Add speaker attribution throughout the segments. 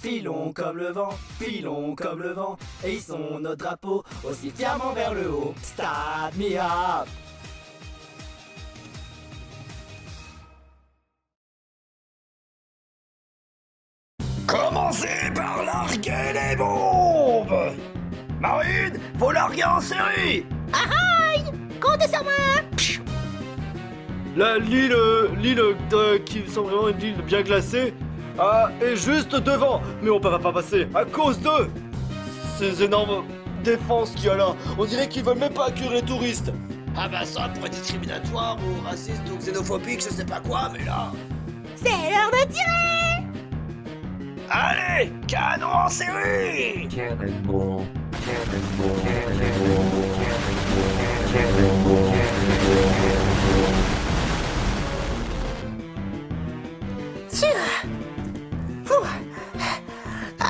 Speaker 1: Filons comme le vent, et hissons nos drapeaux aussi fièrement vers le haut. Start me up!
Speaker 2: Commencez par larguer les bombes! Marine, faut larguer en série!
Speaker 3: Comptez sur moi.
Speaker 4: L'île qui semble vraiment une île bien glacée est juste devant, mais on va pas passer à cause de ces énormes défenses qu'il y a là. On dirait qu'ils veulent même pas accueillir les touristes.
Speaker 2: Ah bah ça pourrait être discriminatoire ou raciste ou xénophobique, je sais pas quoi, mais là...
Speaker 3: C'est l'heure de tirer.
Speaker 2: Allez, canon en série!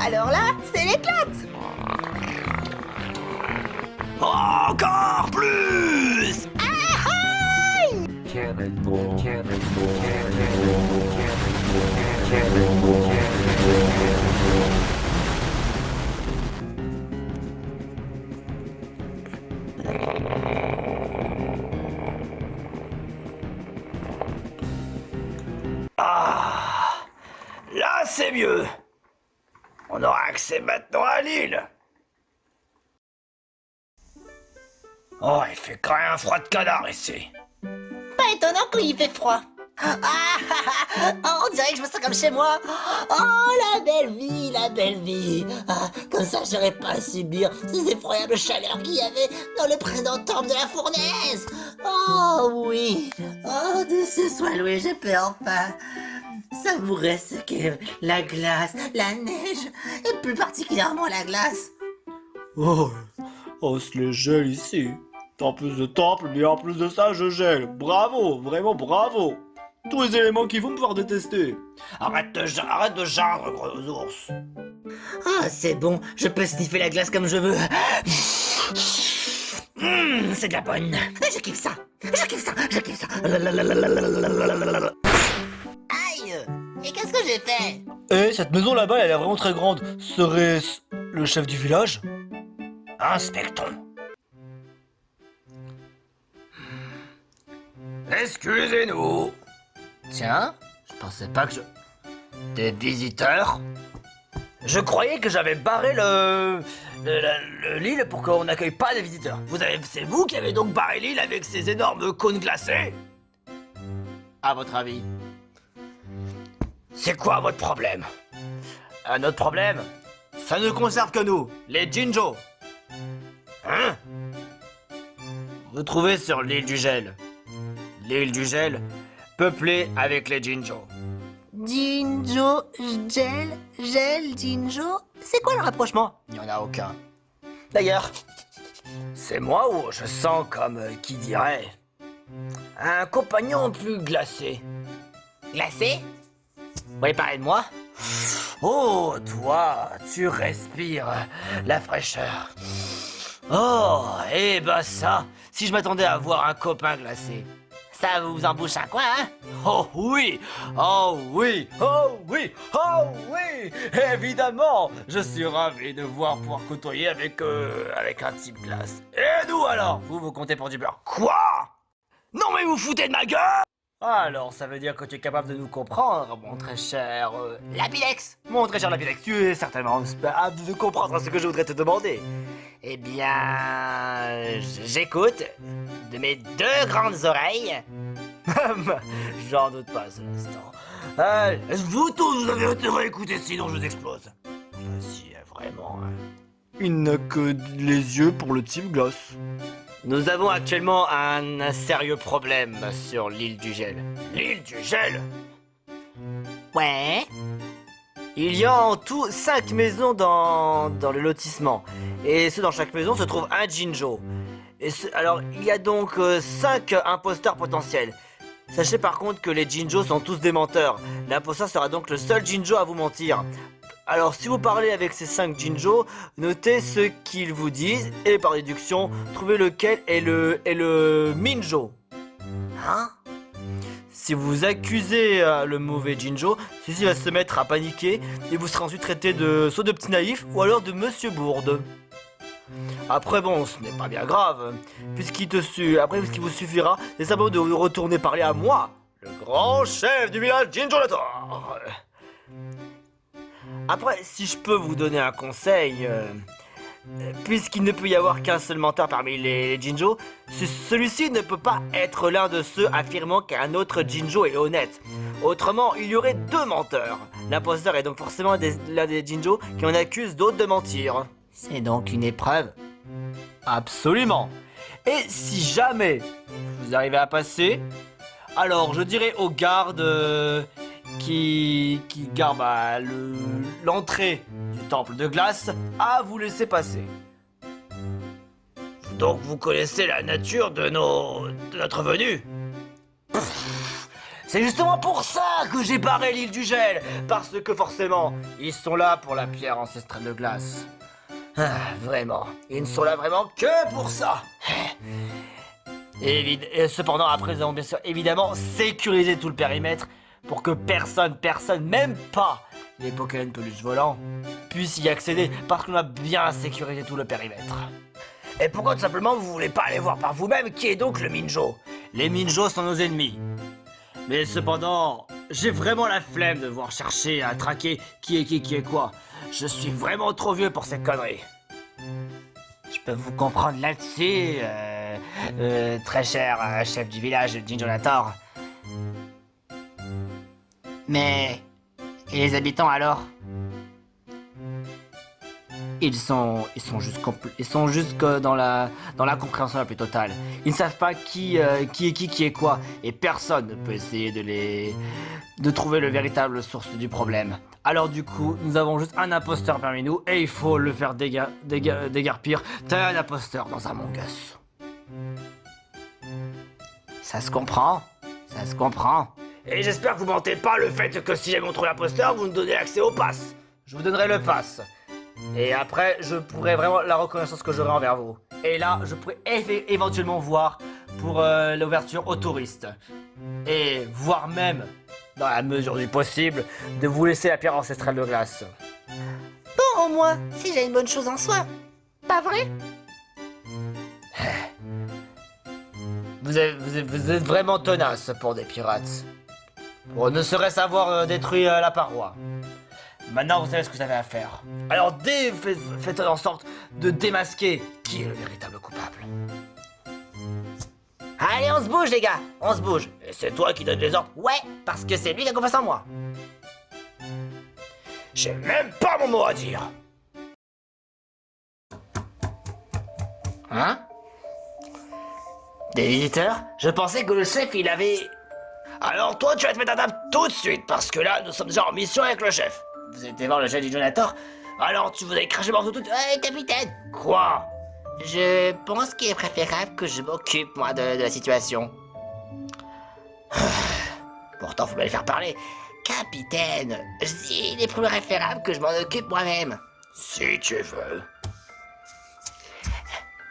Speaker 3: Alors là, c'est l'éclate.
Speaker 2: Encore plus! Ah, là c'est mieux. On aura accès maintenant à l'île. Oh, il fait quand même un froid de canard ici.
Speaker 3: Pas étonnant qu'il y fait froid. On dirait que je me sens comme chez moi. Oh, la belle vie, la belle vie. Comme ça, j'aurais pas à subir ces effroyables chaleurs qu'il y avait dans le précédent temple de la fournaise. Oh oui. Oh, de ce soit loué, je peux enfin savourer ce qu'est la glace, la neige, et plus particulièrement la glace.
Speaker 4: Oh, se les gèle ici. En plus de temple, mais en plus de ça, je gèle. Bravo, vraiment bravo. Tous les éléments qui vont me pouvoir détester.
Speaker 2: Arrête de geindre, gros ours.
Speaker 3: Ah, c'est bon, je peux sniffer la glace comme je veux. C'est de la bonne. Je kiffe ça. Aïe! Et qu'est-ce que j'ai fait?
Speaker 4: Eh, cette maison là-bas, elle est vraiment très grande. Serait-ce le chef du village?
Speaker 2: Inspectons. Excusez-nous. Tiens, je pensais pas que Des visiteurs? Je croyais que j'avais barré l'île pour qu'on n'accueille pas les visiteurs. C'est vous qui avez donc barré l'île avec ces énormes cônes glacés? À votre avis? C'est quoi votre problème? Notre problème, ça ne concerne que nous, les Jinjo. Hein? Vous trouvez sur l'île du gel. L'île du gel, peuplée avec les Jinjo.
Speaker 3: Jinjo, gel, Jinjo. C'est quoi le rapprochement?
Speaker 2: Il n'y en a aucun. D'ailleurs, c'est moi ou je sens comme, qui dirait, un compagnon plus glacé.
Speaker 3: Glacé?
Speaker 2: Vous voyez parler de moi? Oh, toi, tu respires la fraîcheur. Oh, eh ben ça, si je m'attendais à voir un copain glacé, ça vous embouche un coin, hein? Oh oui! Oh oui! Oh oui! Oh oui! Évidemment! Je suis ravi de pouvoir côtoyer avec un type glace. Et nous alors? Vous comptez pour du beurre? Quoi? Non mais vous foutez de ma gueule! Alors, ça veut dire que tu es capable de nous comprendre, mon très cher...
Speaker 3: Lapilex.
Speaker 2: Mon très cher Lapilex, tu es certainement capable de comprendre ce que je voudrais te demander. Eh bien... j'écoute de mes deux grandes oreilles. J'en doute pas à ce instant. Vous tous, vous avez intérêt à écouter, sinon je vous explose. Si, vraiment...
Speaker 4: Il n'a que les yeux pour le type glace.
Speaker 2: Nous avons actuellement un sérieux problème sur l'île du gel. L'île du gel?
Speaker 3: Ouais.
Speaker 2: Il y a en tout 5 maisons dans le lotissement. Et dans chaque maison se trouve un Jinjo. Alors, il y a donc 5 imposteurs potentiels. Sachez par contre que les Jinjo sont tous des menteurs. L'imposteur sera donc le seul Jinjo à vous mentir. Alors, si vous parlez avec ces 5 Jinjo, notez ce qu'ils vous disent et par déduction, trouvez lequel est le Minjo.
Speaker 3: Hein?
Speaker 2: Si vous accusez le mauvais Jinjo, celui-ci va se mettre à paniquer et vous serez ensuite traité de soit de petit naïf ou alors de Monsieur Bourde. Après bon, ce n'est pas bien grave, après ce qui vous suffira, c'est simplement de retourner parler à moi, le grand chef du village Jinjolator. Après, si je peux vous donner un conseil, puisqu'il ne peut y avoir qu'un seul menteur parmi les Jinjo, celui-ci ne peut pas être l'un de ceux affirmant qu'un autre Jinjo est honnête. Autrement, il y aurait deux menteurs. L'imposteur est donc forcément l'un des Jinjo qui en accuse d'autres de mentir.
Speaker 3: C'est donc une épreuve.
Speaker 2: Absolument. Et si jamais vous arrivez à passer, alors je dirais aux gardes qui gardent l'entrée du temple de glace à vous laisser passer. Donc vous connaissez la nature de notre venue. C'est justement pour ça que j'ai barré l'île du gel, parce que forcément, ils sont là pour la pierre ancestrale de glace. Ah, vraiment, ils ne sont là vraiment que pour ça. Et cependant, après, nous avons bien sûr évidemment sécurisé tout le périmètre pour que personne, même pas les Pokémon peluche volants, puissent y accéder, parce qu'on a bien sécurisé tout le périmètre. Et pourquoi tout simplement vous voulez pas aller voir par vous-même qui est donc le Minjo? Les Minjos sont nos ennemis. Mais cependant, j'ai vraiment la flemme de devoir chercher à traquer qui est quoi. Je suis vraiment trop vieux pour cette connerie. Je peux vous comprendre là-dessus, très cher chef du village de Jinjolator. Mais... et les habitants alors? Ils sont juste que dans la compréhension la plus totale. Ils ne savent pas qui est quoi, et personne ne peut essayer de trouver le véritable source du problème. Alors du coup, nous avons juste un imposteur parmi nous, et il faut le faire déguerpir tel un imposteur dans Among Us. Ça se comprend. Et j'espère que vous mentez pas le fait que si jamais on trouve l'imposteur, vous nous donnez accès au pass. Je vous donnerai le pass. Et après, je pourrai vraiment la reconnaissance que j'aurai envers vous. Et là, je pourrais éventuellement voir pour l'ouverture aux touristes. Et voire même, dans la mesure du possible, de vous laisser la pierre ancestrale de glace.
Speaker 3: Bon, au moins, si j'ai une bonne chose en soi. Pas vrai?
Speaker 2: Vous êtes vraiment tenace pour des pirates. Pour ne serait-ce avoir détruit la paroi. Maintenant, vous savez ce que vous avez à faire. Alors, faites en sorte de démasquer qui est le véritable coupable.
Speaker 3: Allez, on se bouge, les gars. On se bouge.
Speaker 2: Et c'est toi qui donnes les ordres?
Speaker 3: Ouais, parce que c'est lui qui a confiance en moi.
Speaker 2: J'ai même pas mon mot à dire.
Speaker 3: Hein? Des visiteurs? Je pensais que le chef, il avait...
Speaker 2: Alors toi, tu vas te mettre à table tout de suite, parce que là, nous sommes déjà en mission avec le chef.
Speaker 3: Vous êtes voir le chef du Jinjolator?
Speaker 2: Alors, tu voudrais cracher morceau tout...
Speaker 3: Capitaine!
Speaker 2: Quoi?
Speaker 3: Je pense qu'il est préférable que je m'occupe, moi, de la situation.
Speaker 2: Pourtant, faut bien le faire parler.
Speaker 3: Capitaine, je dis, il est plus préférable que je m'en occupe moi-même.
Speaker 2: Si tu veux.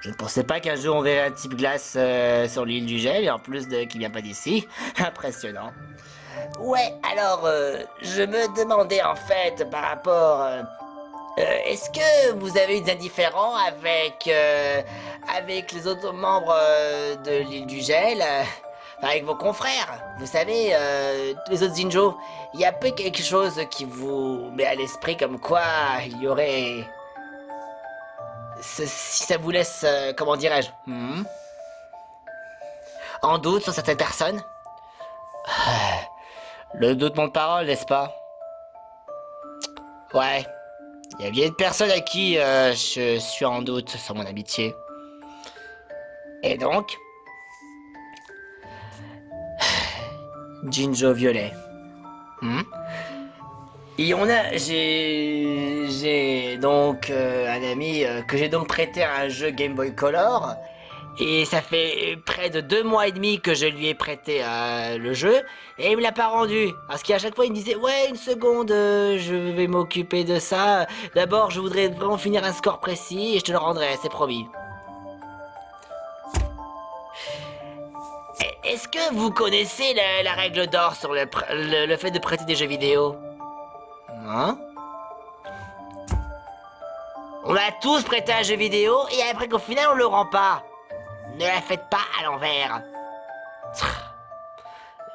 Speaker 3: Je ne pensais pas qu'un jour on verrait un type glace sur l'île du gel, et en plus qui vient pas d'ici. Impressionnant. Ouais, alors, je me demandais en fait par rapport... est-ce que vous avez eu des indifférents avec les autres membres de l'île du gel avec vos confrères? Vous savez, tous les autres Jinjo, il y a peu quelque chose qui vous met à l'esprit comme quoi il y aurait... Si ça vous laisse, comment dirais-je, en doute sur certaines personnes? Le doute monte parole, n'est-ce pas? Ouais. Il y a bien une personne à qui je suis en doute sur mon amitié. Et donc... Jinjo Violet. Et j'ai donc un ami que j'ai donc prêté à un jeu Game Boy Color. Et ça fait près de 2 mois et demi que je lui ai prêté le jeu. Et il me l'a pas rendu. Parce qu'à chaque fois il me disait, ouais, une seconde, je vais m'occuper de ça. D'abord je voudrais vraiment finir un score précis et je te le rendrai, c'est promis.
Speaker 2: Est-ce que vous connaissez la règle d'or sur le fait de prêter des jeux vidéo? Non? On a tous prêté un jeu vidéo et après qu'au final on le rend pas. Ne la faites pas à l'envers.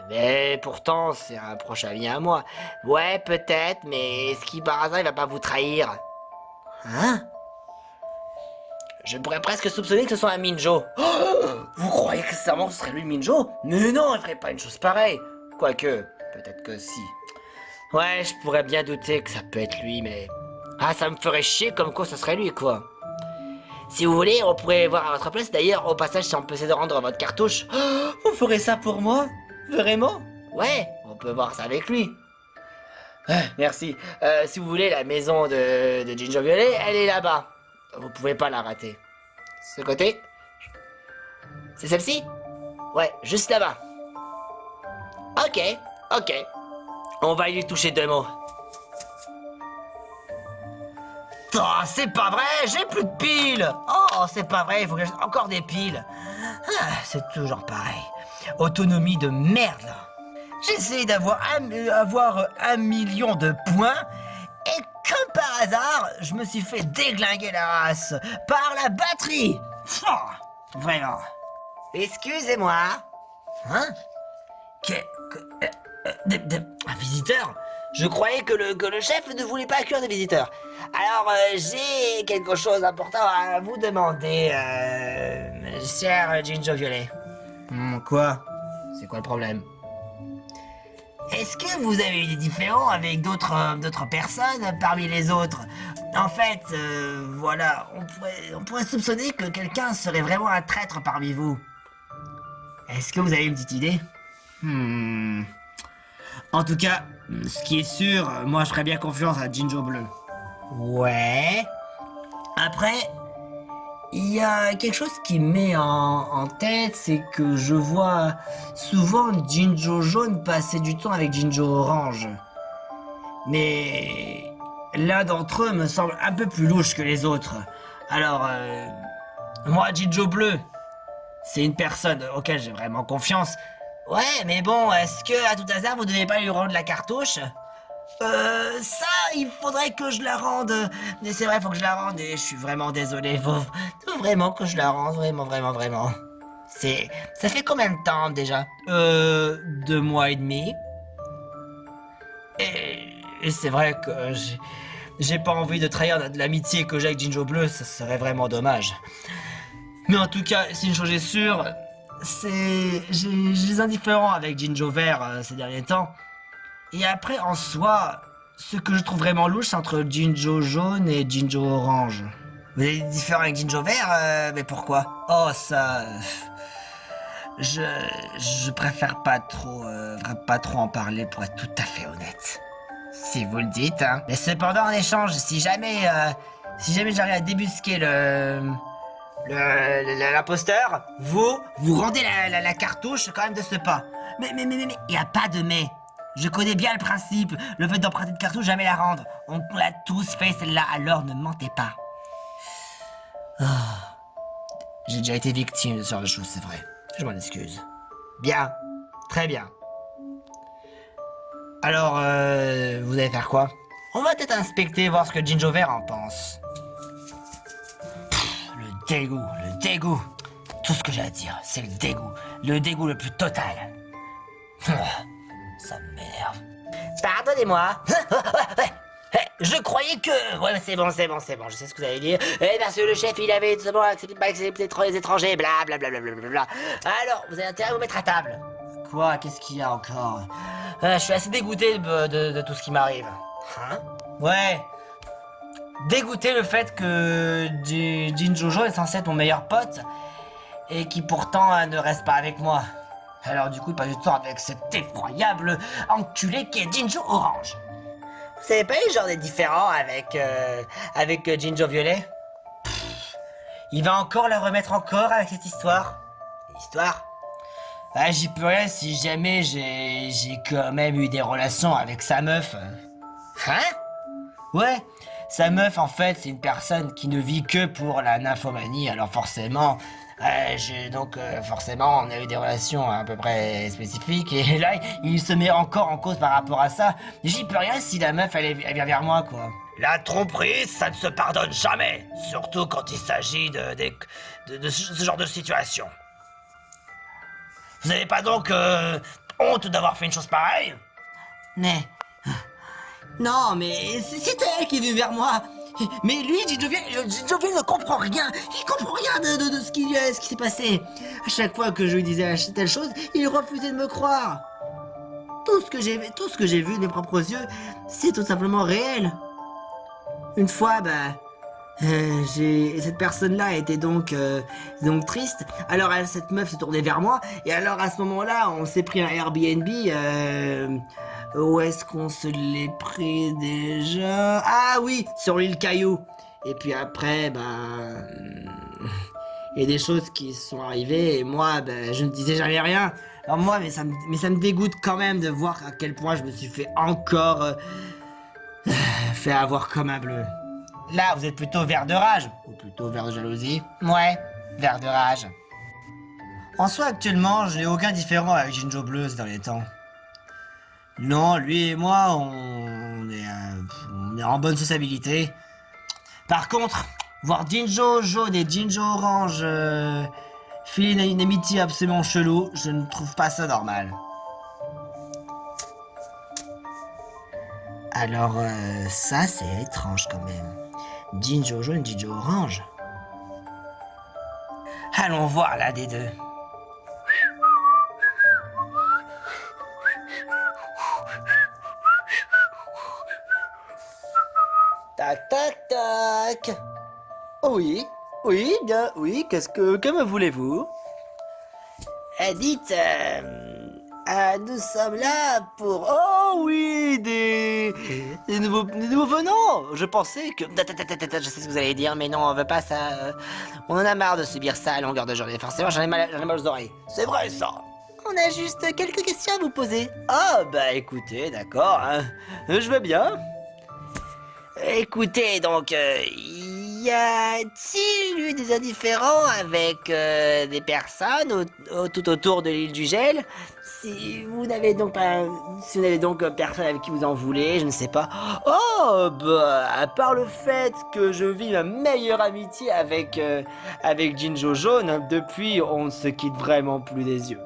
Speaker 2: Mais pourtant c'est un proche ami à moi. Ouais peut-être, mais est-ce qu'il par hasard il va pas vous trahir? Hein? Je pourrais presque soupçonner que ce soit un Minjo. Oh, vous croyez que sincèrement ce serait lui Minjo? Mais non, il ferait pas une chose pareille. Quoique, peut-être que si. Ouais, je pourrais bien douter que ça peut être lui, mais... Ah, ça me ferait chier comme quoi ce serait lui, quoi. Si vous voulez, on pourrait voir à votre place. D'ailleurs, au passage, si on peut essayer de rendre votre cartouche. Oh, vous ferez ça pour moi? Vraiment? Ouais, on peut voir ça avec lui. Merci. Si vous voulez, la maison de Ginger Violet, elle est là-bas. Vous pouvez pas la rater. Ce côté? C'est celle-ci? Ouais, juste là-bas. Ok. On va lui toucher 2 mots. Oh, c'est pas vrai, j'ai plus de piles. Oh, c'est pas vrai, il faut que j'achète encore des piles. Ah, c'est toujours pareil. Autonomie de merde, là. J'essaie d'avoir un million de points et comme par hasard, je me suis fait déglinguer la race par la batterie. Oh, vraiment. Excusez-moi. Hein? Un visiteur? Je croyais que le chef ne voulait pas accueillir des visiteurs. Alors, j'ai quelque chose d'important à vous demander, cher Ginger Violet. Quoi? C'est quoi le problème? Est-ce que vous avez eu des différends avec d'autres personnes parmi les autres? En fait, voilà, on pourrait soupçonner que quelqu'un serait vraiment un traître parmi vous. Est-ce que vous avez une petite idée? En tout cas, ce qui est sûr, moi je ferais bien confiance à Ginger Bleu. Ouais. Après, il y a quelque chose qui me met en tête, c'est que je vois souvent Ginger Jaune passer du temps avec Ginger Orange. Mais l'un d'entre eux me semble un peu plus louche que les autres. Alors, moi Ginger Bleu, c'est une personne auquel j'ai vraiment confiance. Ouais, mais bon, est-ce que, à tout hasard, vous devez pas lui rendre la cartouche? Ça, il faudrait que je la rende. Mais c'est vrai, faut que je la rende et je suis vraiment désolé. Faut vraiment que je la rende, vraiment. Ça fait combien de temps, déjà? 2 mois et demi. Et c'est vrai que j'ai pas envie de trahir l'amitié que j'ai avec Ginger Bleu, ça serait vraiment dommage. Mais en tout cas, si une chose est sûre... j'ai des indifférents avec Ginger Vert ces derniers temps. Et après, en soi, ce que je trouve vraiment louche, c'est entre Ginger Jaune et Ginger Orange. Vous avez des différends avec Ginger Vert, mais pourquoi? Oh, ça... Je préfère pas trop en parler pour être tout à fait honnête. Si vous le dites, hein. Mais cependant, en échange, si jamais j'arrive à débusquer l'imposteur, vous rendez la cartouche quand même de ce pas. Mais, y a pas de mais. Je connais bien le principe, le fait d'emprunter de cartouche, jamais la rendre. On l'a tous fait celle-là, alors ne mentez pas. Oh. J'ai déjà été victime de ce genre de choses, c'est vrai. Je m'en excuse. Bien, très bien. Alors, vous allez faire quoi? On va peut-être inspecter, voir ce que Ginger Vert en pense. Le dégoût. Tout ce que j'ai à dire, c'est le dégoût. Le dégoût le plus total. Ça m'énerve. Pardonnez-moi. Je croyais que... Ouais, c'est bon, je sais ce que vous allez dire. Parce que le chef, il avait tout simplement accepté trop les étrangers, blablabla. Alors, vous avez intérêt à vous mettre à table. Quoi? Qu'est-ce qu'il y a encore? Je suis assez dégoûté de tout ce qui m'arrive. Hein? Ouais. Dégoûté le fait que Ginger Jaune est censé être mon meilleur pote et qui pourtant ne reste pas avec moi. Alors du coup, pas du temps avec cet effroyable enculé qui est Ginger Orange. Vous savez pas eu genre des différends avec Ginger Violet? Il va encore la remettre encore avec cette histoire. Ah, j'y peux rien si jamais j'ai quand même eu des relations avec sa meuf. Hein? Ouais. Sa meuf, en fait, c'est une personne qui ne vit que pour la nymphomanie, alors forcément, Donc forcément, on a eu des relations à peu près spécifiques, et là, il se met encore en cause par rapport à ça. J'y peux rien si la meuf, elle vient vers moi, quoi. La tromperie, ça ne se pardonne jamais, surtout quand il s'agit de ce genre de situation. Vous n'avez pas donc honte d'avoir fait une chose pareille?
Speaker 3: Mais... Non, mais c'est elle qui est venue vers moi. Mais lui, Ginjoviel ne comprend rien. Il comprend rien de ce qui s'est passé. À chaque fois que je lui disais telle chose, il refusait de me croire. Tout ce que j'ai vu de mes propres yeux, c'est tout simplement réel. Une fois, cette personne-là était donc triste. Alors cette meuf s'est tournée vers moi. Et alors à ce moment-là, on s'est pris un Airbnb. Où est-ce qu'on se l'est pris déjà? Ah oui, sur l'île Caillou. Et puis après, il y a des choses qui sont arrivées et moi, je ne disais jamais rien. Alors moi, mais ça me dégoûte quand même de voir à quel point je me suis fait encore fait avoir comme un bleu. Là, vous êtes plutôt vert de rage ou plutôt vert de jalousie? Ouais, vert de rage. En soi, actuellement, je n'ai aucun différent avec Jinjo Bleu ces derniers temps. Non, lui et moi, on est en bonne sociabilité. Par contre, voir Jinjo jaune et Jinjo orange filer une amitié absolument chelou, je ne trouve pas ça normal. Alors, ça c'est étrange quand même. Jinjo jaune, Jinjo orange. Allons voir l'un des deux. Tac, tac, tac.
Speaker 1: Oui, bien, oui, que me voulez-vous?
Speaker 3: Dites, nous sommes là pour...
Speaker 1: Oh oui, des nouveaux venants. Je pensais que...
Speaker 3: Je sais ce que vous allez dire, mais non, on veut pas ça. On en a marre de subir ça à longueur de journée. Forcément, j'en ai mal aux oreilles.
Speaker 1: C'est vrai ça.
Speaker 3: On a juste quelques questions à vous poser.
Speaker 1: Ah écoutez, d'accord, hein. Je vais bien.
Speaker 3: Écoutez, donc, y a-t-il eu des indifférents avec des personnes tout autour de l'île du gel? Si vous n'avez donc personne avec qui vous en voulez, je ne sais pas.
Speaker 1: Oh, à part le fait que je vis ma meilleure amitié avec Jinjo Jaune, depuis on ne se quitte vraiment plus des yeux.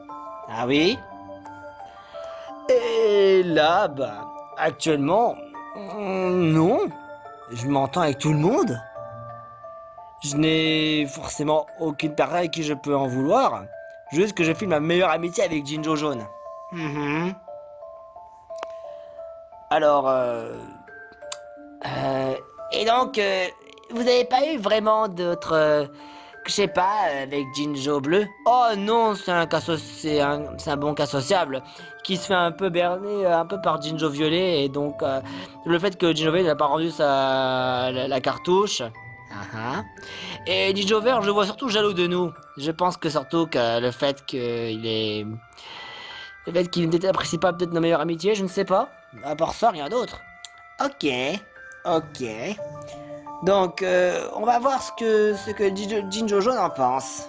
Speaker 3: Ah oui?
Speaker 1: Et là, actuellement, non. Je m'entends avec tout le monde. Je n'ai forcément aucune personne avec qui je peux en vouloir. Juste que je filme ma meilleure amitié avec Jinjo Jaune. Alors,
Speaker 3: Et donc, vous n'avez pas eu vraiment d'autres... je sais pas, avec Jinjo Bleu?
Speaker 1: Oh non, c'est un bon cas sociable qui se fait un peu berner un peu par Jinjo Violet, et donc le fait que Jinjo Violet n'a pas rendu la cartouche. Et Jinjo Vert, je le vois surtout jaloux de nous. Je pense que surtout que le fait qu'il n'apprécie pas peut-être nos meilleures amitiés, je ne sais pas. À part ça, rien d'autre.
Speaker 3: Ok. Donc, on va voir ce que Jinjo Jaune en pense.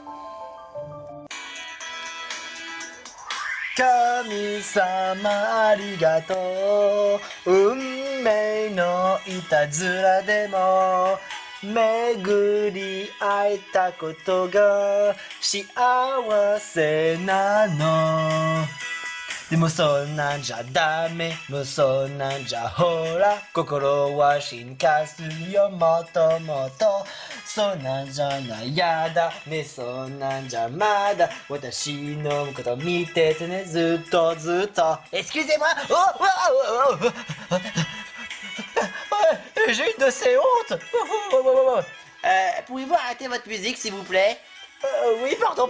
Speaker 1: Kami-sama arigato, unmei no itazura demo meguri aita koto ga shiawase nano. でもそんなんじゃダメ、もうそんなんじゃほら心は進化するよもっともっとそんなんじゃないやだねそんなんじゃまだ私のこと見ててねずっとずっと Excusez-moi J'ai une de ces hontes
Speaker 3: Pouvez-vous arrêter votre musique s'il vous plaît?
Speaker 1: Oui, pardon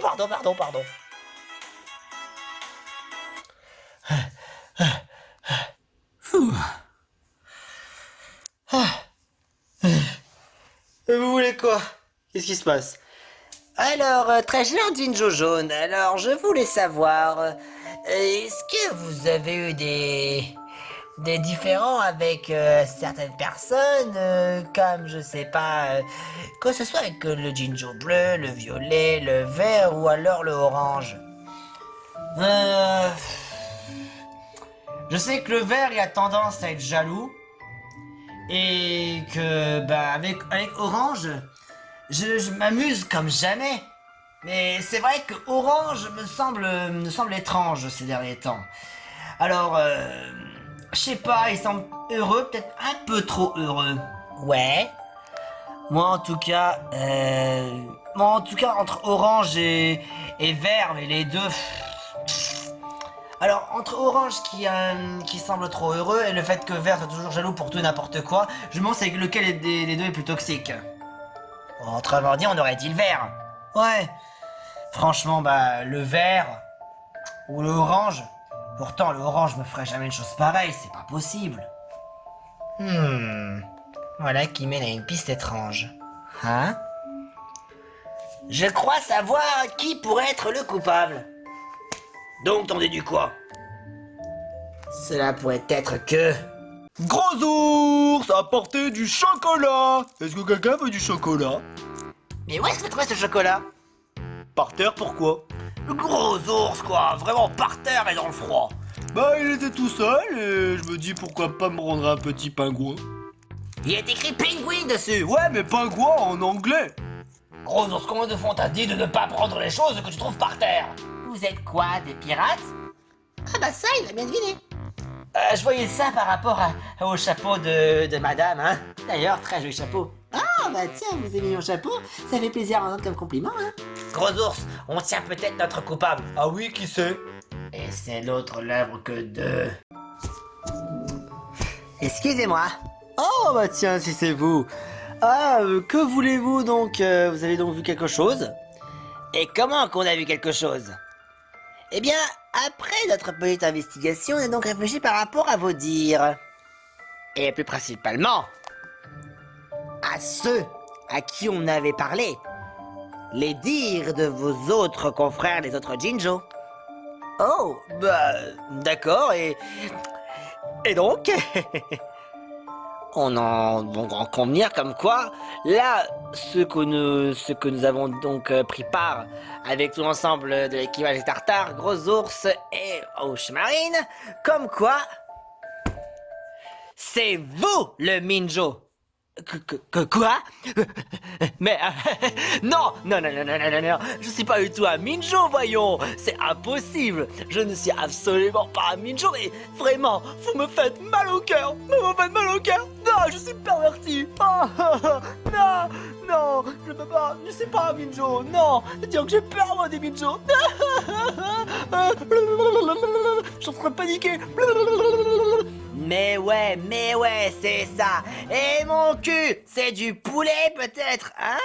Speaker 1: Vous voulez quoi? Qu'est-ce qui se passe?
Speaker 3: Alors, très cher Jinjo Jaune, alors je voulais savoir, est-ce que vous avez eu des des différends avec certaines personnes, comme je sais pas, que ce soit avec le Jinjo bleu, le violet, le vert ou alors le orange.
Speaker 2: Je sais que le vert, il a tendance à être jaloux. Et que, avec Orange, je m'amuse comme jamais. Mais c'est vrai que Orange me semble étrange ces derniers temps. Alors, je sais pas, il semble heureux, peut-être un peu trop heureux.
Speaker 3: Ouais.
Speaker 2: Moi en tout cas, entre Orange et Vert, mais les deux... Alors, entre Orange qui semble trop heureux et le fait que Vert soit toujours jaloux pour tout et n'importe quoi, je me demande c'est lequel des deux est plus toxique.
Speaker 3: Autrement dit, on aurait dit le vert.
Speaker 2: Ouais. Franchement, le Vert ou le Orange. Pourtant, le Orange me ferait jamais une chose pareille, c'est pas possible.
Speaker 3: Voilà qui mène à une piste étrange.
Speaker 2: Hein?
Speaker 3: Je crois savoir qui pourrait être le coupable.
Speaker 2: Donc, t'en déduis quoi?
Speaker 3: Cela pourrait être que...
Speaker 4: Gros ours, apportez du chocolat. Est-ce que quelqu'un veut du chocolat?
Speaker 3: Mais où est-ce que tu trouves ce chocolat?
Speaker 4: Par terre, pourquoi?
Speaker 2: Le gros ours, quoi, vraiment par terre et dans le froid.
Speaker 4: Il était tout seul et je me dis pourquoi pas me rendre un petit pingouin.
Speaker 3: Il est écrit Penguin dessus.
Speaker 4: Ouais, mais pingouin en anglais.
Speaker 2: Gros ours, combien de fois on t'a dit de ne pas prendre les choses que tu trouves par terre?
Speaker 3: Vous êtes quoi, des pirates? Ah ça, il a bien deviné.
Speaker 2: Je voyais ça par rapport au chapeau de madame, hein. D'ailleurs, très joli chapeau.
Speaker 3: Ah tiens, vous aimez mon chapeau? Ça fait plaisir à entendre comme compliment, hein.
Speaker 2: Gros ours, on tient peut-être notre coupable.
Speaker 4: Ah oui, qui sait?
Speaker 2: Et c'est l'autre lèvre que deux.
Speaker 3: Excusez-moi.
Speaker 1: Oh tiens, si c'est vous. Que voulez-vous donc? Vous avez donc vu quelque chose?
Speaker 3: Et comment qu'on a vu quelque chose? Eh bien, après notre petite investigation, on a donc réfléchi par rapport à vos dires. Et plus principalement, à ceux à qui on avait parlé. Les dires de vos autres confrères, les autres Jinjo.
Speaker 1: Oh, d'accord, et donc?
Speaker 3: On en convenir comme quoi, là, ce que nous avons donc pris part avec tout l'ensemble de l'équipage des Tartares, Gros Ours et Ouche Marine, comme quoi, c'est vous le Minjo. Quoi? Mais non, je suis pas du tout un Minjo, voyons, c'est impossible. Je ne suis absolument pas un Minjo, mais vraiment, vous me faites mal au cœur. Non, je suis perverti. Non, je peux pas, je suis pas un Minjo. Non, dire que j'ai peur moi des Minjo. Je serais paniqué. Mais ouais, c'est ça. Et mon cul, c'est du poulet peut-être, hein?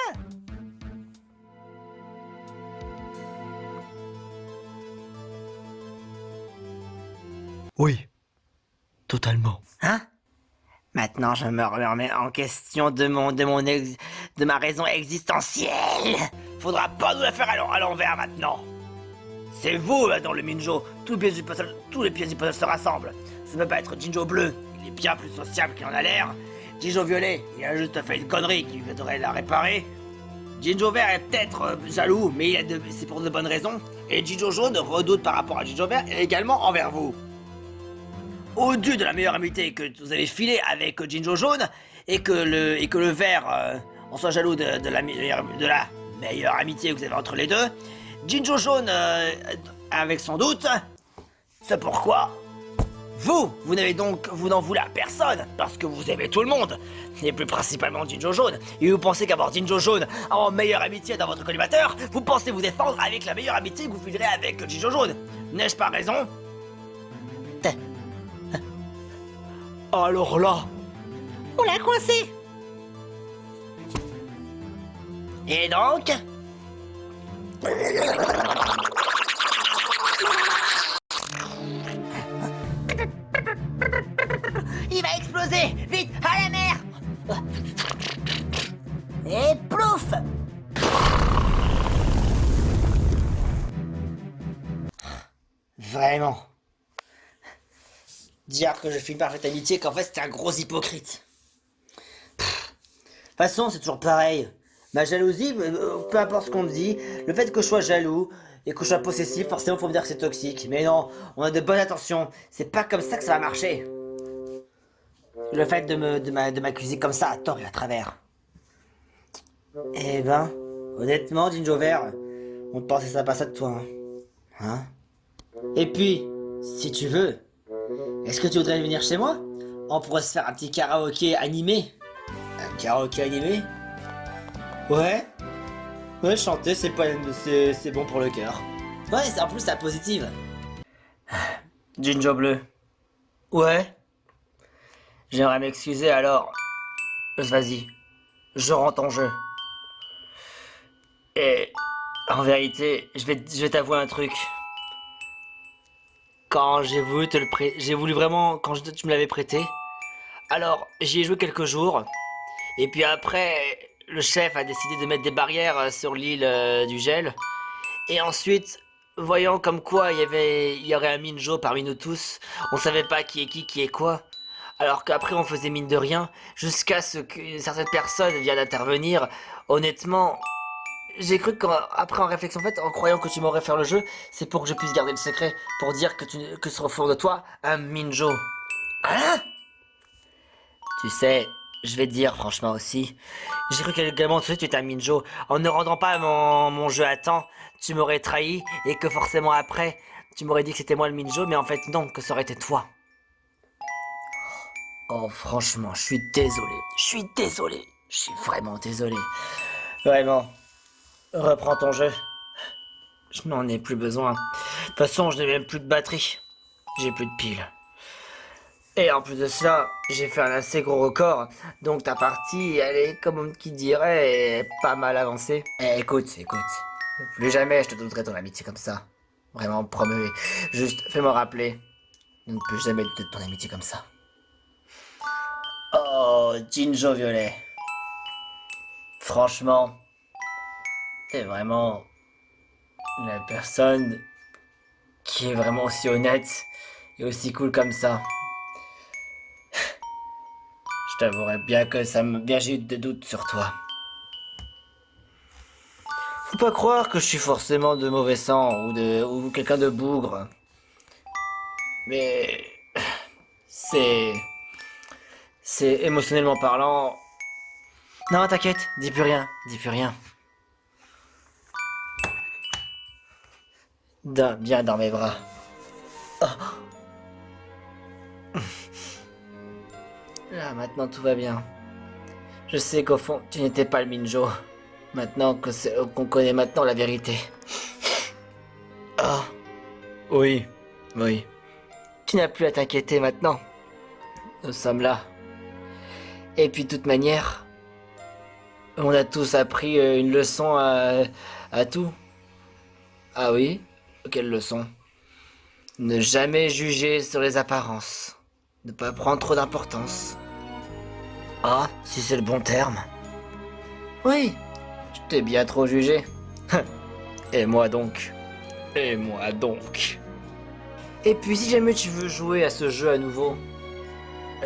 Speaker 1: Oui, totalement.
Speaker 3: Hein? Maintenant, je me remets en question de ma raison existentielle.
Speaker 2: Faudra pas nous la faire à l'envers maintenant. C'est vous là dans le Minjo. Tous les pièces du puzzle se rassemblent. Ça ne peut pas être Jinjo bleu. Il est bien plus sociable qu'il en a l'air. Jinjo violet, il a juste fait une connerie qui devrait la réparer. Jinjo vert est peut-être jaloux, mais c'est pour de bonnes raisons. Et Jinjo jaune redoute par rapport à Jinjo vert et également envers vous. Au-dessus de la meilleure amitié que vous avez filée avec Jinjo jaune et que le vert en soit jaloux de la meilleure amitié que vous avez entre les deux, Jinjo jaune avec son doute, c'est pourquoi vous n'en voulez à personne parce que vous aimez tout le monde et plus principalement Jinjo jaune. Et vous pensez qu'avoir Jinjo jaune en meilleure amitié dans votre collimateur, vous pensez vous défendre avec la meilleure amitié que vous filerez avec Jinjo jaune. N'ai-je pas raison? Alors là,
Speaker 3: On l'a coincé.
Speaker 2: et donc
Speaker 3: Il va exploser. Vite, à la mer. Et plouf.
Speaker 2: vraiment,
Speaker 1: dire que je suis une parfaite amitié qu'en fait c'était un gros hypocrite. De toute façon, c'est toujours pareil. Ma jalousie, peu importe ce qu'on me dit, le fait que je sois jaloux et que je sois possessif, forcément faut me dire que c'est toxique. Mais non, on a de bonnes intentions. C'est pas comme ça que ça va marcher. Le fait de m'accuser comme ça à tort et à travers. Eh ben, honnêtement, Jinjo Vert, on pensait ça pas ça de toi, hein. Et puis, si tu veux, est-ce que tu voudrais venir chez moi? On pourrait se faire un petit karaoké animé. Un karaoké animé? Ouais. Ouais, chanter, c'est pas, c'est bon pour le cœur. Ouais, c'est en plus la positive. Jinjo Bleu. Ouais. J'aimerais m'excuser alors. Vas-y, je rends ton jeu. Et en vérité, je vais t'avouer un truc. Quand j'ai voulu j'ai voulu vraiment, quand tu me l'avais prêté, alors j'y ai joué quelques jours, et puis après, le chef a décidé de mettre des barrières sur l'île du gel, et ensuite, voyant comme quoi il y aurait un Minjo parmi nous tous, on savait pas qui est quoi, alors qu'après on faisait mine de rien, jusqu'à ce qu'une certaine personne vienne intervenir. Honnêtement, j'ai cru qu'après en réflexion faite, en croyant que tu m'aurais fait le jeu, c'est pour que je puisse garder le secret, pour dire que sur le fond de toi, un Minjo. Hein? Tu sais, je vais te dire franchement aussi, j'ai cru qu'également tu étais un Minjo. En ne rendant pas mon jeu à temps, tu m'aurais trahi, et que forcément après, tu m'aurais dit que c'était moi le Minjo, mais en fait non, que ça aurait été toi. Oh franchement, je suis désolé, je suis vraiment désolé. Vraiment. Reprends ton jeu. Je n'en ai plus besoin. De toute façon, je n'ai même plus de batterie. J'ai plus de piles. Et en plus de cela, j'ai fait un assez gros record. Donc ta partie, elle est, comme qui dirait, pas mal avancée. Eh, écoute. Plus jamais je te douterai ton amitié comme ça. Vraiment, promets. Juste, fais-moi rappeler. Je ne peux jamais douter de ton amitié comme ça. Oh, Jinjo Violet. Franchement... T'es vraiment la personne qui est vraiment aussi honnête et aussi cool comme ça. Je t'avouerai bien que j'ai eu des doutes sur toi. Faut pas croire que je suis forcément de mauvais sang ou quelqu'un de bougre. Mais c'est émotionnellement parlant. Non, t'inquiète, dis plus rien. Bien dans mes bras. Oh. Là, maintenant tout va bien. Je sais qu'au fond, tu n'étais pas le Minjo. Maintenant qu'on connaît maintenant la vérité. Ah. Oui. Tu n'as plus à t'inquiéter maintenant. Nous sommes là. Et puis de toute manière, on a tous appris une leçon à tout. Ah oui? Quelle leçon? Ne jamais juger sur les apparences. Ne pas prendre trop d'importance. Ah, si c'est le bon terme. Oui, je t'ai bien trop jugé. Et moi donc. Et puis si jamais tu veux jouer à ce jeu à nouveau,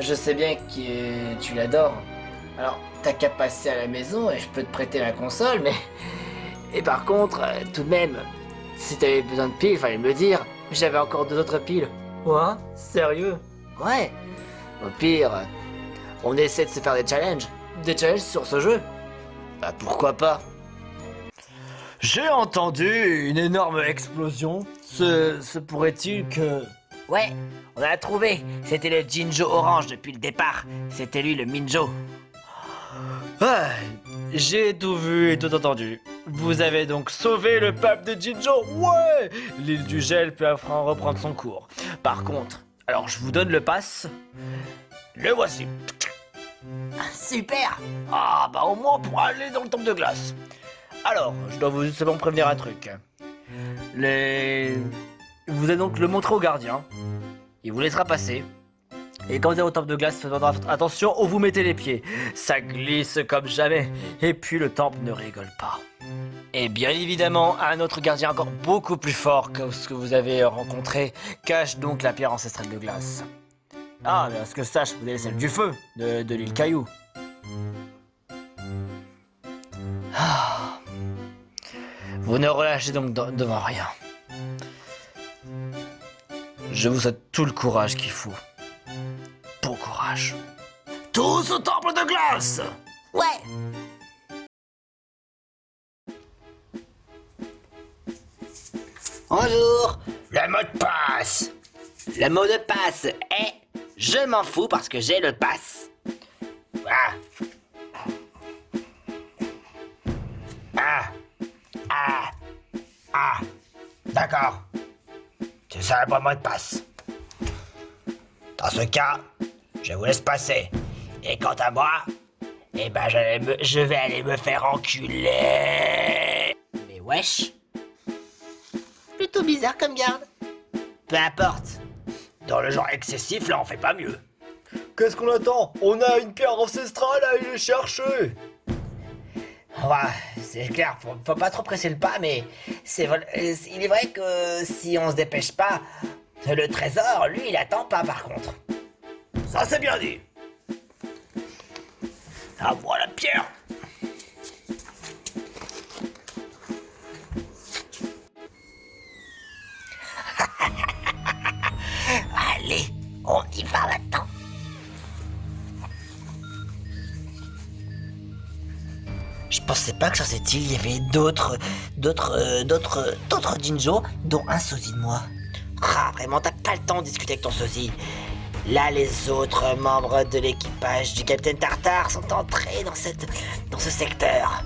Speaker 1: je sais bien que tu l'adores. Alors, t'as qu'à passer à la maison et je peux te prêter la console, mais... Et par contre, tout de même... Si t'avais besoin de piles, fallait me le dire. J'avais encore 2 autres piles. Quoi? Sérieux? Ouais. Au pire, on essaie de se faire des challenges. Des challenges sur ce jeu. Bah pourquoi pas?
Speaker 2: J'ai entendu une énorme explosion. Se pourrait-il que...
Speaker 3: Ouais, on a trouvé. C'était le Jinjo orange depuis le départ. C'était lui le Minjo.
Speaker 2: Ah, j'ai tout vu et tout entendu. Vous avez donc sauvé le peuple de Jinjo. Ouais! L'île du gel peut enfin reprendre son cours. Par contre, alors je vous donne le pass. Le voici.
Speaker 3: Super.
Speaker 2: Ah bah au moins pour aller dans le temple de glace. Alors, je dois vous seulement prévenir un truc. Vous allez donc le montrer au gardien. Il vous laissera passer. Et quand vous êtes au temple de glace, faites attention où vous mettez les pieds. Ça glisse comme jamais. Et puis le temple ne rigole pas. Et bien évidemment, un autre gardien encore beaucoup plus fort que ce que vous avez rencontré cache donc la pierre ancestrale de glace. Ah, mais à ce que je sache, vous avez celle du feu, de l'île Caillou. Ah. Vous ne relâchez donc devant rien. Je vous souhaite tout le courage qu'il faut. Bon courage. Tous au temple de glace!
Speaker 3: Ouais. Bonjour.
Speaker 2: Le mot de passe!
Speaker 3: Le mot de passe est je m'en fous parce que j'ai le pass.
Speaker 2: Ah! Ah! Ah! Ah! D'accord. C'est ça le bon mot de passe. Dans ce cas, je vous laisse passer. Et quant à moi, eh ben je vais aller me faire enculer.
Speaker 3: Mais wesh. Plutôt bizarre comme garde.
Speaker 2: Peu importe. Dans le genre excessif, là, on fait pas mieux.
Speaker 4: Qu'est-ce qu'on attend? On a une pierre ancestrale à aller chercher.
Speaker 2: Ouais, c'est clair, faut pas trop presser le pas, mais il est vrai que si on se dépêche pas, le trésor, lui, il attend pas par contre. Ça c'est bien dit. Ah, voilà la pierre.
Speaker 3: Allez, on y va maintenant. Je pensais pas que sur cette île il y avait d'autres Jinjo, dont un sosie de moi. Ah, vraiment, t'as pas le temps de discuter avec ton sosie. Là, les autres membres de l'équipage du capitaine Tartare sont entrés dans ce secteur.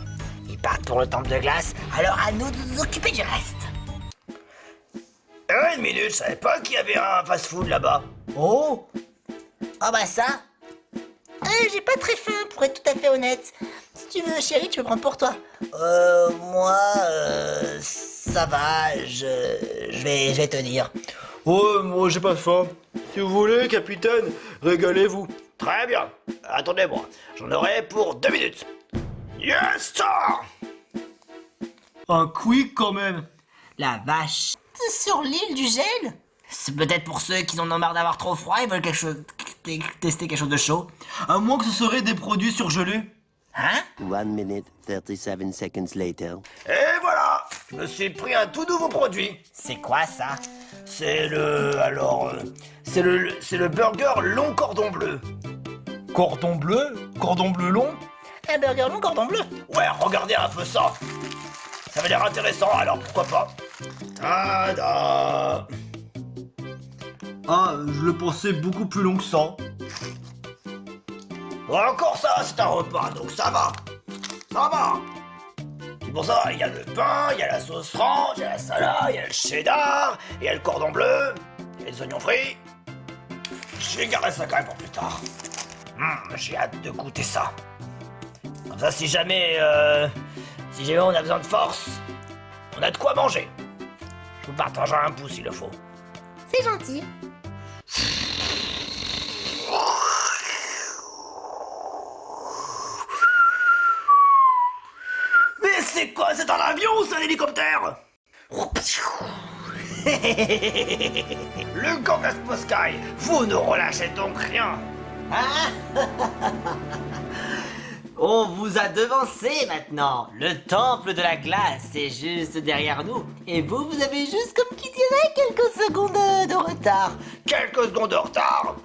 Speaker 3: Ils partent pour le temple de glace, alors à nous de nous occuper du reste.
Speaker 2: Une minute, je savais pas qu'il y avait un fast-food là-bas.
Speaker 3: Oh. Oh bah ça. J'ai pas très faim, pour être tout à fait honnête. Si tu veux, chérie, tu peux prendre pour toi. Moi, ça va, je vais tenir.
Speaker 4: Ouais, moi j'ai pas faim. Si vous voulez, capitaine, régalez-vous.
Speaker 2: Très bien. Attendez-moi, j'en aurai pour 2 minutes. Yes, sir!
Speaker 4: Un quick quand même.
Speaker 3: La vache. Sur l'île du gel? C'est peut-être pour ceux qui en ont marre d'avoir trop froid, ils veulent tester quelque chose de chaud.
Speaker 4: À moins que ce serait des produits surgelés.
Speaker 3: Hein?
Speaker 5: 1 minute 37 seconds later.
Speaker 2: Et voilà! Je me suis pris un tout nouveau produit.
Speaker 3: C'est quoi ça?
Speaker 2: C'est c'est le burger long cordon bleu.
Speaker 1: Cordon bleu? Cordon bleu long?
Speaker 3: Un burger long cordon bleu.
Speaker 2: Ouais, regardez un peu ça. Ça va l'air intéressant, alors pourquoi pas. Tada!
Speaker 4: Ah, je le pensais beaucoup plus long que ça.
Speaker 2: Encore ça, c'est un repas, donc ça va. Ça va. C'est pour ça, il y a le pain, il y a la sauce ranch, il y a la salade, il y a le cheddar, il y a le cordon bleu, il y a les oignons frits. Je vais garder ça quand même pour plus tard. J'ai hâte de goûter ça. Comme ça, si jamais on a besoin de force, on a de quoi manger. Je vous partagerai un bout s'il le faut.
Speaker 3: C'est gentil.
Speaker 2: Mais c'est quoi? C'est un avion ou c'est un hélicoptère? Le Gangaspo Sky, vous ne relâchez donc rien.
Speaker 3: On vous a devancé maintenant. Le temple de la glace est juste derrière nous. Et vous avez juste, comme qui dirait, quelques secondes de retard.
Speaker 2: Quelques secondes de retard.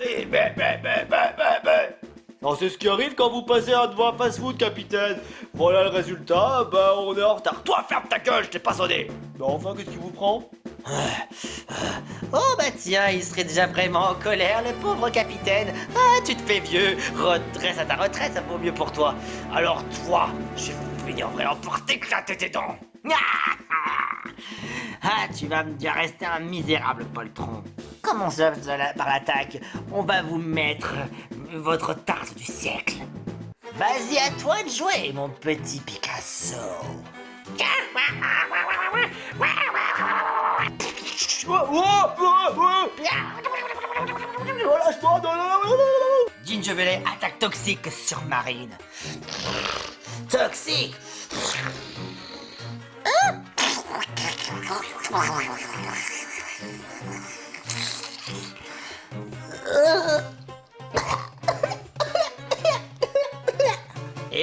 Speaker 4: Non, c'est ce qui arrive quand vous passez devant un fast-food, capitaine. Voilà le résultat, bah on est en retard.
Speaker 2: Toi, ferme ta gueule, je t'ai pas sonné.
Speaker 4: Mais enfin, qu'est-ce qui vous prend?
Speaker 3: Oh bah tiens, il serait déjà vraiment en colère, le pauvre capitaine. Ah, tu te fais vieux. Redresse à ta retraite, ça vaut mieux pour toi.
Speaker 2: Alors toi, je vais finir vraiment par t'éclater tes dents.
Speaker 3: Ah, tu vas me dire rester un misérable poltron. Commençons par l'attaque. On va vous mettre votre tarte du siècle. Vas-y, à toi de jouer, mon petit Picasso. Ginger Belay, attaque toxique sur Marine. Toxique.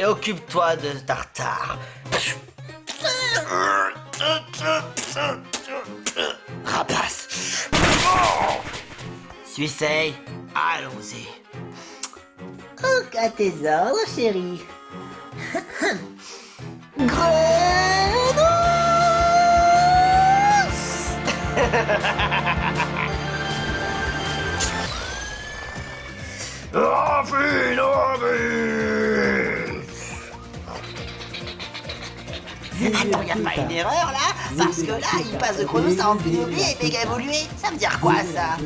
Speaker 1: occupe-toi de Tartare. Rapace. Suisei, allons-y.
Speaker 3: À tes ordres, chérie.
Speaker 1: Attends, y a pas une erreur là? Parce que là, il passe de Chronos à Amphinobi et méga évolué. Ça veut dire quoi ça?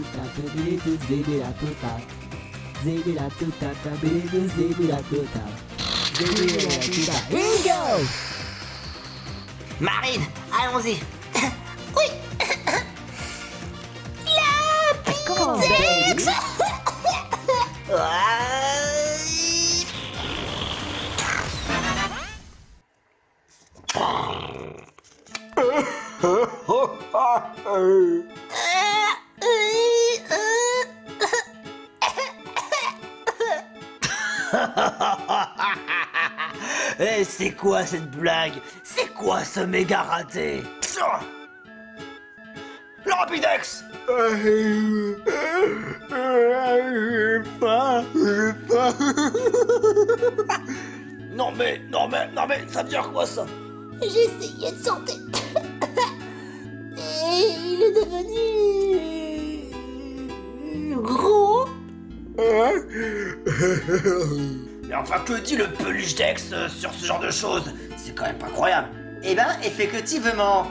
Speaker 1: Marine, allons-y. Oui. La Pitex. Eh, c'est quoi cette blague? C'est quoi ce méga raté? Le Rapidex! Non mais, ça veut dire quoi ça?
Speaker 3: J'ai essayé de sortir. Et il est devenu... gros.
Speaker 1: Mais enfin, que dit le peluche Dex sur ce genre de choses? C'est quand même pas croyable. Eh ben, effectivement,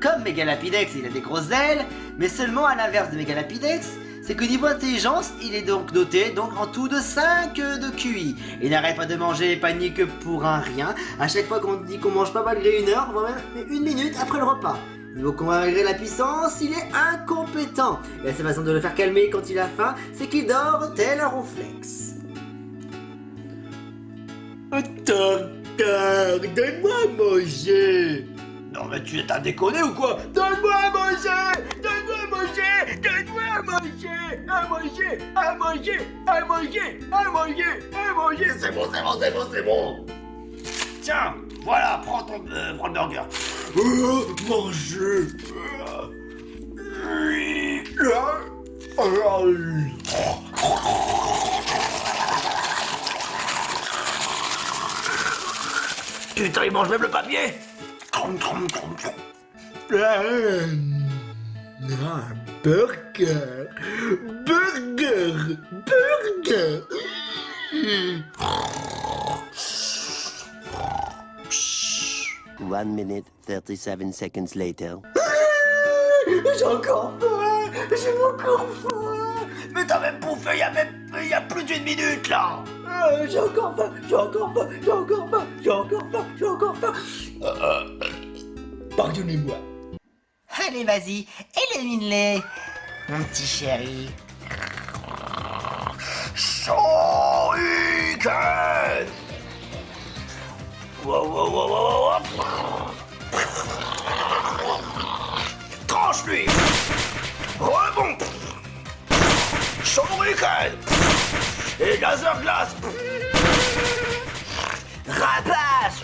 Speaker 1: comme Megalapidex, il a des grosses ailes, mais seulement à l'inverse de Megalapidex, c'est que niveau intelligence, il est donc doté en tout de 5 de QI. Il n'arrête pas de manger et panique pour un rien. À chaque fois qu'on dit qu'on mange pas malgré 1 heure, voire même 1 minute après le repas. Niveau combat malgré la puissance, il est incompétent. Et la seule façon de le faire calmer quand il a faim, c'est qu'il dort tel un ronflex. Donne-moi à manger. Non mais tu t'as déconné ou quoi? Donne-moi à manger. Donne-moi à manger. Donne-moi à manger. À manger. À manger. À manger. À manger. À manger. C'est bon. Tiens, voilà, prends le burger. Manger. Putain, il mange même le papier. Burger.
Speaker 5: 1 minute, 37 seconds later.
Speaker 1: J'ai encore faim. Mais t'as même bouffé il y a plus d'1 minute là. J'ai encore faim. Pardonnez-moi. Allez, vas-y, élimine-les, mon petit chéri. Shuriken. Wow. Tranche-lui. Rebond. Shuriken. Et laser glace. Rapace.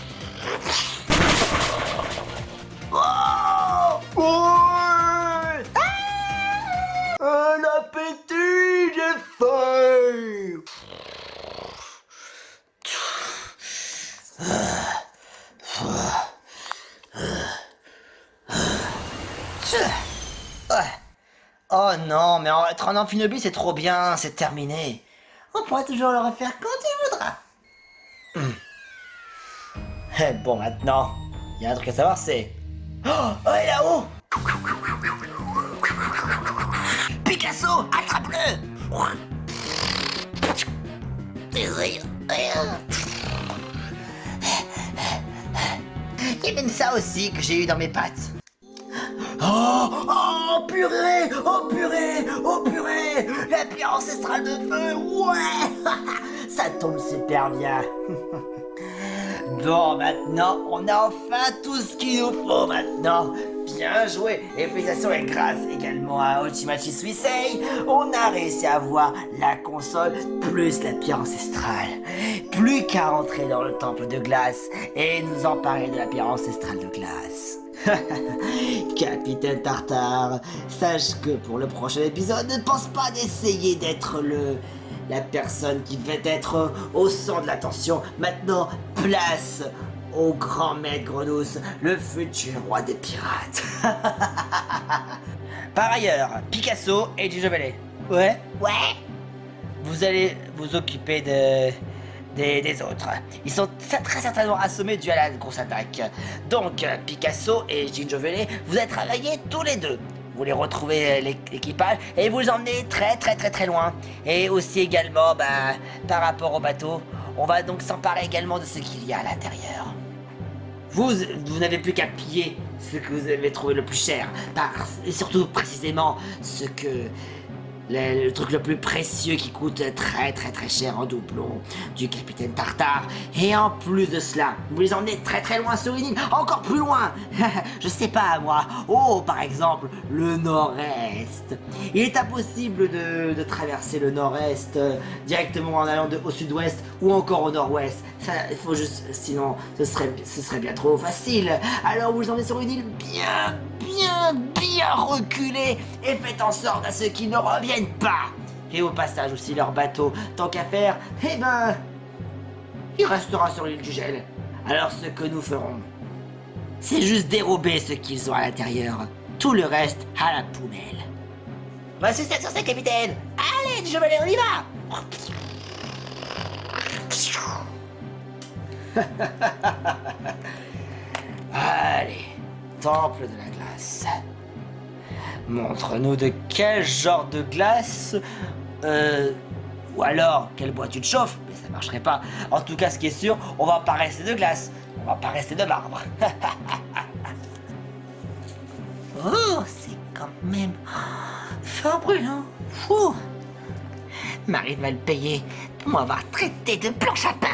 Speaker 1: Ouais. Un appétit, j'ai faim. Oh non, mais être en amphinobi c'est trop bien, c'est terminé. On pourra toujours le refaire quand tu voudras. Eh bon, maintenant, il y a un truc à savoir, c'est... Oh, et là-haut. Picasso, attrape-le. Il y a même ça aussi que j'ai eu dans mes pattes. Oh purée, la pierre ancestrale de feu, ouais. Ça tombe super bien. Bon, maintenant, on a enfin tout ce qu'il nous faut maintenant.
Speaker 2: Bien joué. Et félicitations, et grâce également à Ochimachi Suisei, on a réussi à avoir la console plus la pierre ancestrale. Plus qu'à rentrer dans le temple de glace et nous emparer de la pierre ancestrale de glace. Capitaine Tartare, sache que pour le prochain épisode, ne pense pas d'essayer d'être la personne qui devait être au centre de l'attention. Maintenant, place au grand maître Grenousse, le futur roi des pirates. Par ailleurs, Picasso et Gijovelli. Ouais. Vous allez vous occuper des autres. Ils sont très certainement assommés dû à la grosse attaque. Donc, Picasso et Gijovelli, vous allez travailler tous les deux. Vous les retrouvez l'équipage et vous les emmenez très loin. Et aussi également, par rapport au bateau, on va donc s'emparer également de ce qu'il y a à l'intérieur. Vous n'avez plus qu'à piller ce que vous avez trouvé le plus cher, et surtout précisément le truc le plus précieux qui coûte très cher en doublon du capitaine Tartare. Et en plus de cela, vous les emmenez très loin sur une île, encore plus loin. Je sais pas moi, par exemple, le nord-est. Il est impossible de traverser le nord-est directement en allant au sud-ouest ou encore au nord-ouest. Ça, il faut juste, sinon ce serait bien trop facile. Alors vous les emmenez sur une île bien reculée et faites en sorte à ce qu'ils ne reviennent pas. Et au passage aussi leur bateau, tant qu'à faire, il restera sur l'île du gel. Alors ce que nous ferons, c'est juste dérober ce qu'ils ont à l'intérieur. Tout le reste à la poubelle. Voici cette sur ce capitaine. Allez, je vais aller, on y va. Allez, temple de la glace. Montre-nous de quel genre de glace, ou alors quel bois tu te chauffes, mais ça marcherait pas. En tout cas, ce qui est sûr, on va pas rester de glace, on va pas rester de marbre.
Speaker 3: Oh, c'est quand même fort brûlant. Fou. Marine va le payer pour m'avoir traité de planche à pain.